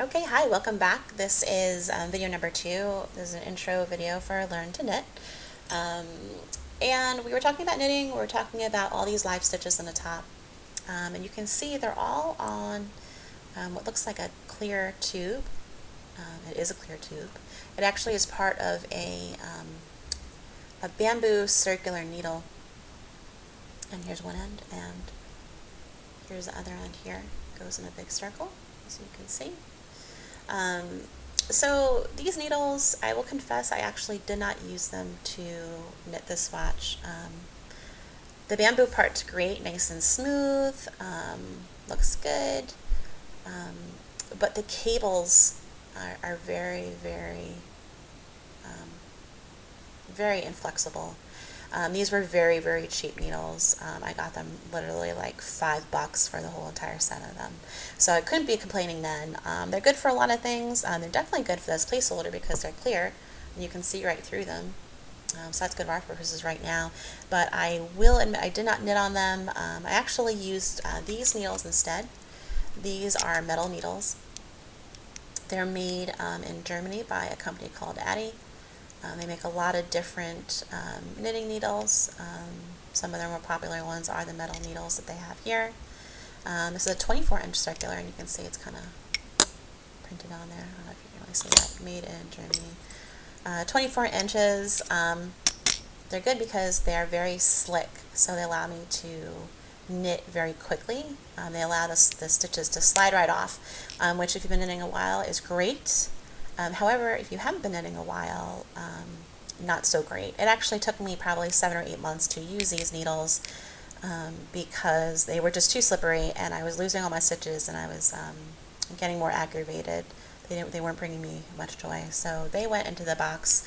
Okay, hi, welcome back. This is video number 2. This is an intro video for Learn to Knit. Um, and we were talking about knitting, we were talking about all these live stitches on the top. And you can see they're all on what looks like a clear tube. It is a clear tube. It actually is part of a bamboo circular needle. And here's one end, and here's the other end here. It goes in a big circle, as you can see. So these needles, I will confess, I actually did not use them to knit this swatch. The bamboo part's great, nice and smooth, looks good, but the cables are very, very inflexible. These were very, very cheap needles. I got them literally like $5 for the whole entire set of them. So I couldn't be complaining then. They're good for a lot of things. They're definitely good for this placeholder because they're clear and you can see right through them. So that's good for our purposes right now. But I will admit I did not knit on them. I actually used these needles instead. These are metal needles. They're made in Germany by a company called Addi. They make a lot of different knitting needles. Some of their more popular ones are the metal needles that they have here. This is a 24-inch circular, and you can see it's kind of printed on there. I don't know if you can really see that. Made in Germany. 24 inches. They're good because they're very slick, so they allow me to knit very quickly. They allow the stitches to slide right off, which if you've been knitting a while is great. However, if you haven't been knitting a while, not so great. It actually took me probably 7 or 8 months to use these needles because they were just too slippery and I was losing all my stitches and I was getting more aggravated. They weren't bringing me much joy. So they went into the box.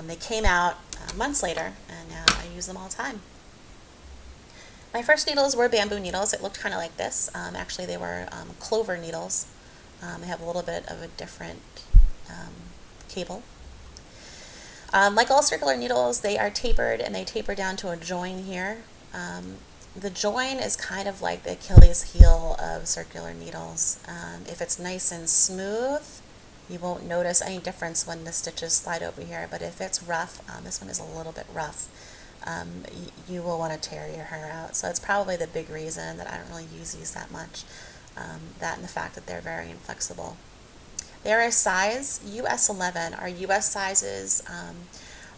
They came out months later and now I use them all the time. My first needles were bamboo needles. It looked kind of like this. Actually, they were clover needles. They have a little bit of a different cable. Like all circular needles, they are tapered and they taper down to a join here. The join is kind of like the Achilles heel of circular needles. If it's nice and smooth, you won't notice any difference when the stitches slide over here, but if it's rough, this one is a little bit rough, you will want to tear your hair out. So it's probably the big reason that I don't really use these that much, that and the fact that they're very inflexible. They're a size US 11. Our US sizes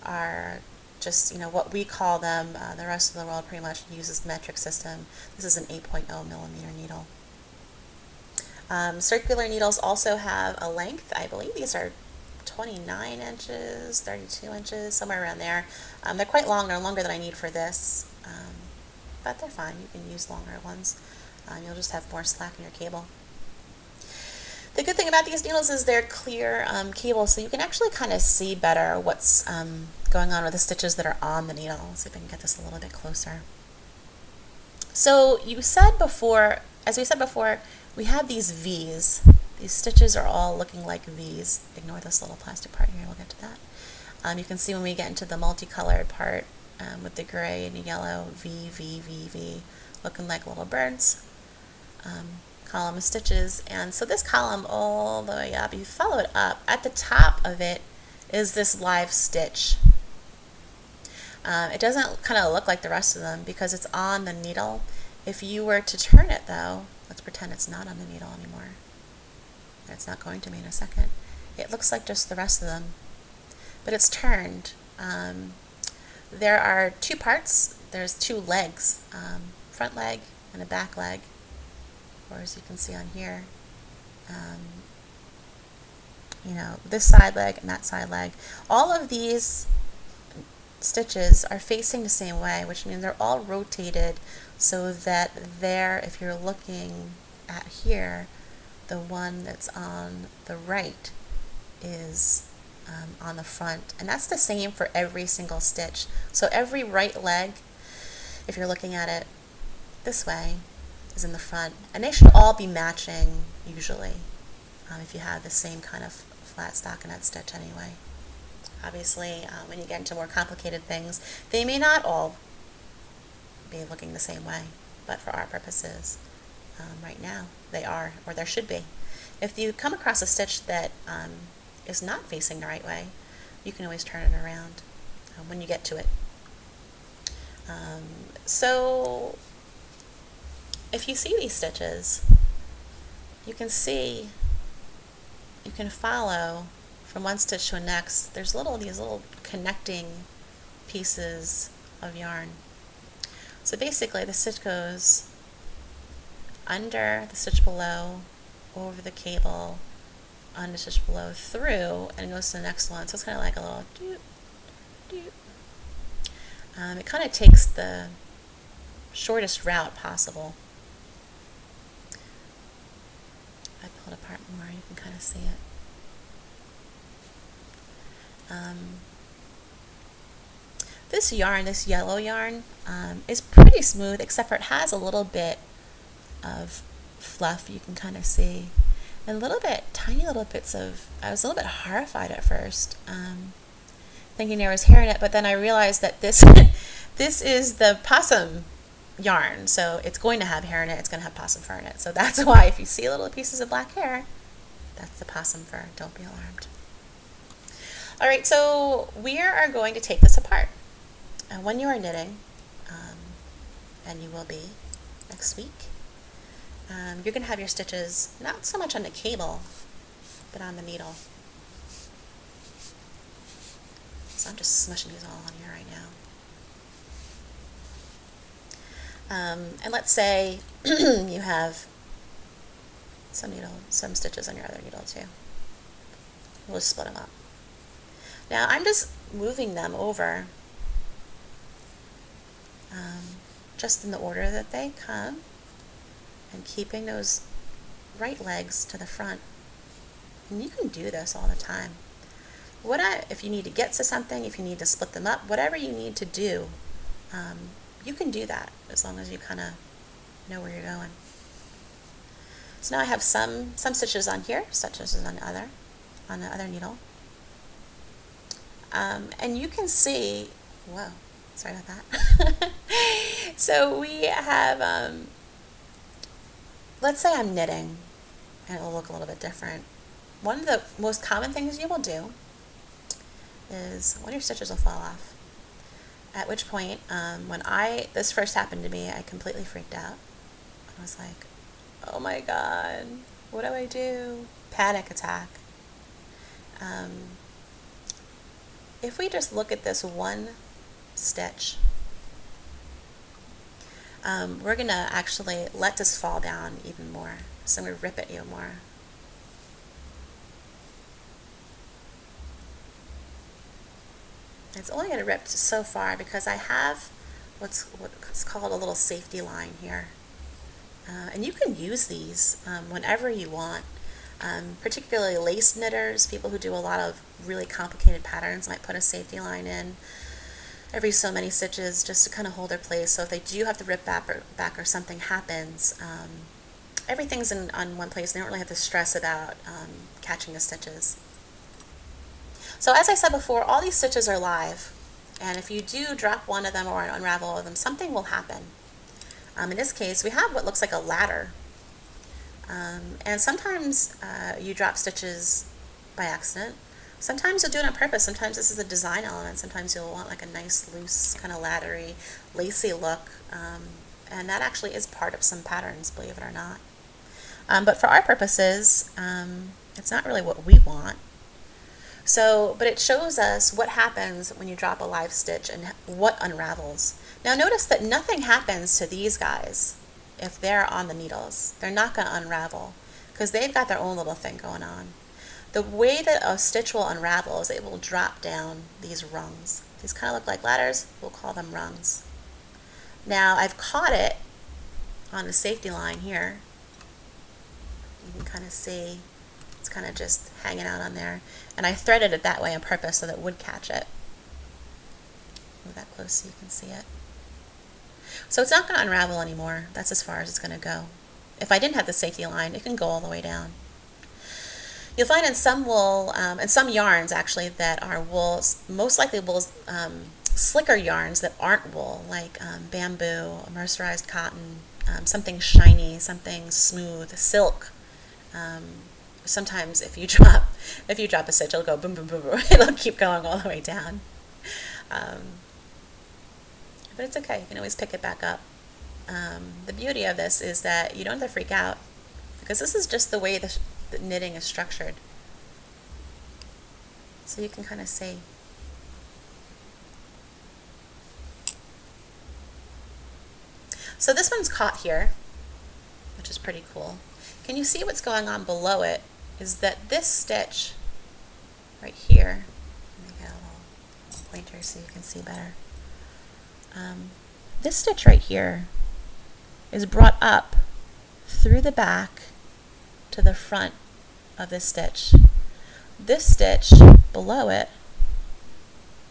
are just, what we call them. The rest of the world pretty much uses the metric system. This is an 8.0 millimeter needle. Circular needles also have a length. I believe these are 29 inches, 32 inches, somewhere around there. They're quite long. They're longer than I need for this, but they're fine. You can use longer ones. You'll just have more slack in your cable. The good thing about these needles is they're clear cables, so you can actually kind of see better what's going on with the stitches that are on the needle. Let's see if I can get this a little bit closer. So as we said before, we have these V's. These stitches are all looking like V's. Ignore this little plastic part here, we'll get to that. You can see when we get into the multicolored part with the gray and the yellow, V, V, V, V, looking like little birds. Column of stitches, and so this column all the way up, you follow it up, at the top of it is this live stitch. It doesn't kind of look like the rest of them because it's on the needle. If you were to turn it though, let's pretend it's not on the needle anymore. It's not going to be in a second. It looks like just the rest of them, but it's turned. There are two parts. There's two legs, front leg and a back leg. Or as you can see on here, this side leg and that side leg. All of these stitches are facing the same way, which means they're all rotated so that if you're looking at here, the one that's on the right is on the front. And that's the same for every single stitch. So every right leg, if you're looking at it this way, is in the front, and they should all be matching usually if you have the same kind of flat stockinette stitch anyway. Obviously, when you get into more complicated things, they may not all be looking the same way, but for our purposes, right now they are, or there should be. If you come across a stitch that is not facing the right way, you can always turn it around when you get to it. So if you see these stitches, you can see, you can follow from one stitch to the next. There's these little connecting pieces of yarn. So basically the stitch goes under the stitch below, over the cable, on the stitch below, through, and it goes to the next one. So it's kind of like a little doot, doot. It kind of takes the shortest route possible. I pull it apart more, you can kind of see it. This yarn, this yellow yarn, is pretty smooth, except for it has a little bit of fluff you can kind of see. And a little bit, tiny little bits of, I was a little bit horrified at first, thinking there was hair in it, but then I realized that this this is the possum yarn, so it's going to have hair in it, it's going to have possum fur in it. So that's why if you see little pieces of black hair, that's the possum fur. Don't be alarmed. All right, so we are going to take this apart. When you are knitting, and you will be next week, you're going to have your stitches not so much on the cable, but on the needle. So I'm just smushing these all on here right now. And let's say you have some stitches on your other needle too. We'll just split them up. Now I'm just moving them over just in the order that they come, and keeping those right legs to the front. And you can do this all the time. If you need to get to something, if you need to split them up, whatever you need to do, you can do that as long as you kind of know where you're going. So now I have some stitches on here, stitches on the other needle. And you can see, whoa, sorry about that. So we have, let's say I'm knitting, and it will look a little bit different. One of the most common things you will do is one of your stitches will fall off. At which point, when this first happened to me, I completely freaked out. I was like, oh my God, what do I do? Panic attack. If we just look at this one stitch, we're going to actually let this fall down even more. So I'm going to rip it even more. It's only going to rip so far because I have what's called a little safety line here. And you can use these whenever you want. Particularly lace knitters, people who do a lot of really complicated patterns might put a safety line in every so many stitches just to kind of hold their place. So if they do have to rip back or something happens, everything's on one place. They don't really have to stress about catching the stitches. So as I said before, all these stitches are live, and if you do drop one of them or unravel of them, something will happen. In this case, we have what looks like a ladder. And sometimes you drop stitches by accident. Sometimes you'll do it on purpose. Sometimes this is a design element. Sometimes you'll want like a nice, loose, kind of laddery, lacy look. And that actually is part of some patterns, believe it or not. But for our purposes, it's not really what we want. But it shows us what happens when you drop a live stitch and what unravels. Now notice that nothing happens to these guys if they're on the needles. They're not going to unravel because they've got their own little thing going on. The way that a stitch will unravel is it will drop down these rungs. These kind of look like ladders. We'll call them rungs. Now I've caught it on the safety line here. You can kind of see it's kind of just hanging out on there. And I threaded it that way on purpose so that it would catch it. Move that close so you can see it. So it's not going to unravel anymore. That's as far as it's going to go. If I didn't have the safety line, it can go all the way down. You'll find in some wool, and some yarns actually that are wools, most likely wools, slicker yarns that aren't wool, like bamboo, mercerized cotton, something shiny, something smooth, silk. sometimes if you drop a stitch, it'll go boom, boom, boom, boom. It'll keep going all the way down. But it's okay. You can always pick it back up. The beauty of this is that you don't have to freak out, because this is just the way the knitting is structured. So you can kind of see. So this one's caught here, which is pretty cool. Can you see what's going on below it? Is that this stitch right here, let me get a little pointer so you can see better. This stitch right here is brought up through the back to the front of this stitch. This stitch below it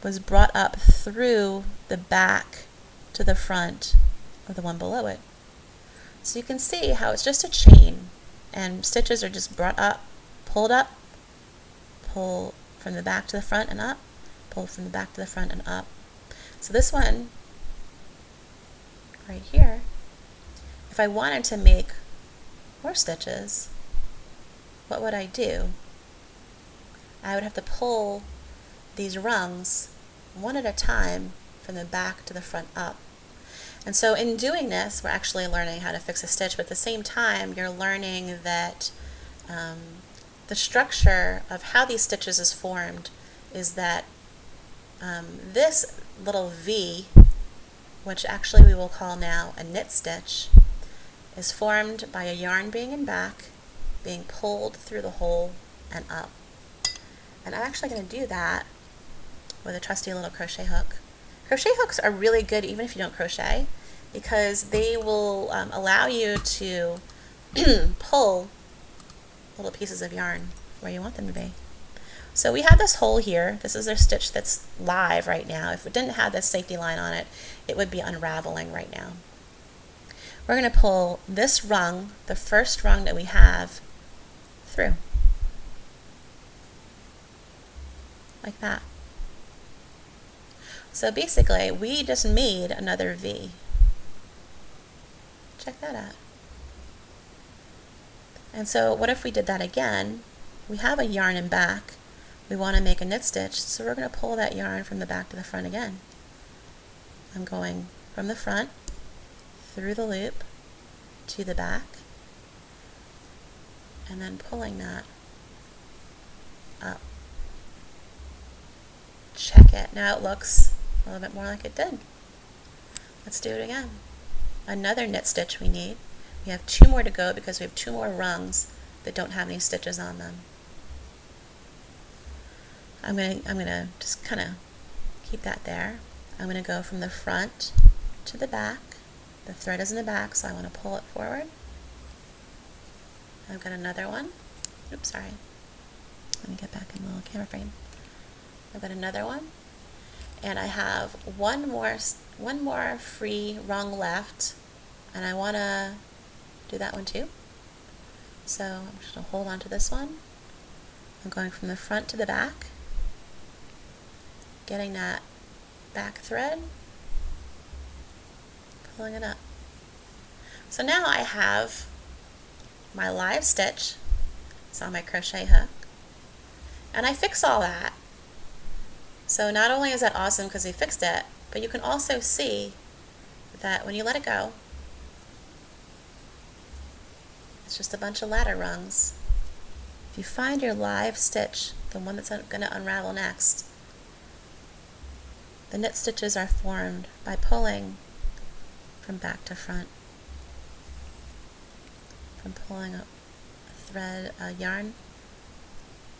was brought up through the back to the front of the one below it. So you can see how it's just a chain, and stitches are just brought up, pull from the back to the front and up, pull from the back to the front and up. So this one right here, if I wanted to make more stitches, what would I do? I would have to pull these rungs one at a time from the back to the front up. And so in doing this, we're actually learning how to fix a stitch, but at the same time, you're learning that the structure of how these stitches is formed is that this little V, which actually we will call now a knit stitch, is formed by a yarn being in back, being pulled through the hole and up. And I'm actually going to do that with a trusty little crochet hook. Crochet hooks are really good even if you don't crochet, because they will allow you to pull little pieces of yarn where you want them to be. So we have this hole here. This is our stitch that's live right now. If it didn't have this safety line on it, it would be unraveling right now. We're going to pull this rung, the first rung that we have, through. Like that. So basically, we just made another V. Check that out. And so what if we did that again? We have a yarn in back. We want to make a knit stitch, so we're going to pull that yarn from the back to the front again. I'm going from the front, through the loop, to the back, and then pulling that up. Check it. Now it looks a little bit more like it did. Let's do it again. Another knit stitch we need. We have 2 more to go because we have 2 more rungs that don't have any stitches on them. I'm gonna just kind of keep that there. I'm going to go from the front to the back. The thread is in the back, so I want to pull it forward. I've got another one. Oops, sorry. Let me get back in the little camera frame. I've got another one, and I have one more free rung left, and I want to do that one too. So I'm just going to hold on to this one. I'm going from the front to the back, getting that back thread, pulling it up. So now I have my live stitch. It's on my crochet hook, and I fix all that. So not only is that awesome because we fixed it, but you can also see that when you let it go, it's just a bunch of ladder rungs. If you find your live stitch, the one that's going to unravel next, the knit stitches are formed by pulling from back to front, from pulling a thread, a yarn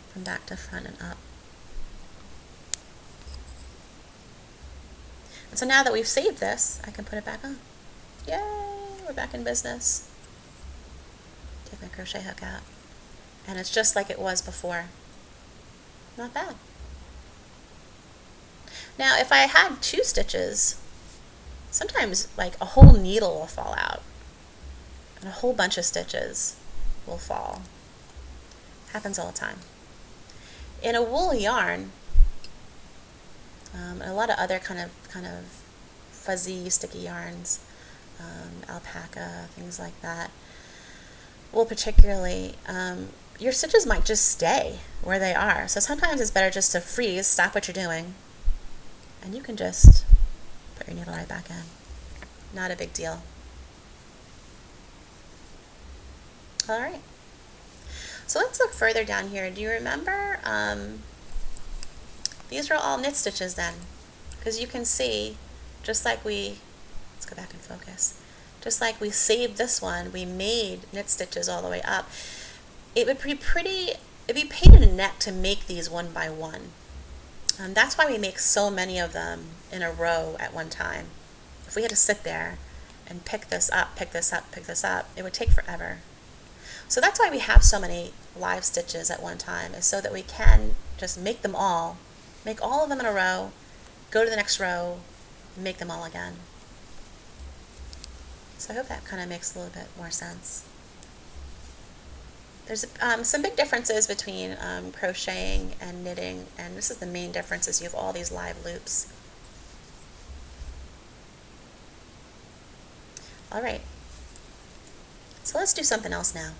from back to front and up. And so now that we've saved this, I can put it back on. Yay, we're back in business. Take my crochet hook out. And it's just like it was before. Not bad. Now, if I had 2 stitches, sometimes like a whole needle will fall out. And a whole bunch of stitches will fall. Happens all the time. In a wool yarn, and a lot of other kind of fuzzy, sticky yarns, alpaca, things like that. Wool particularly, your stitches might just stay where they are. So sometimes it's better just to freeze, stop what you're doing, and you can just put your needle right back in. Not a big deal. All right. So let's look further down here. Do you remember, these are all knit stitches then? Because you can see, just like let's go back and focus. Just like we saved this one, we made knit stitches all the way up. It would be it'd be pain in the neck to make these one by one. That's why we make so many of them in a row at one time. If we had to sit there and pick this up, pick this up, pick this up, it would take forever. So that's why we have so many live stitches at one time, is so that we can just make them all, make all of them in a row, go to the next row, and make them all again. So I hope that kind of makes a little bit more sense. There's some big differences between crocheting and knitting, and this is the main difference, is you have all these live loops. All right, so let's do something else now.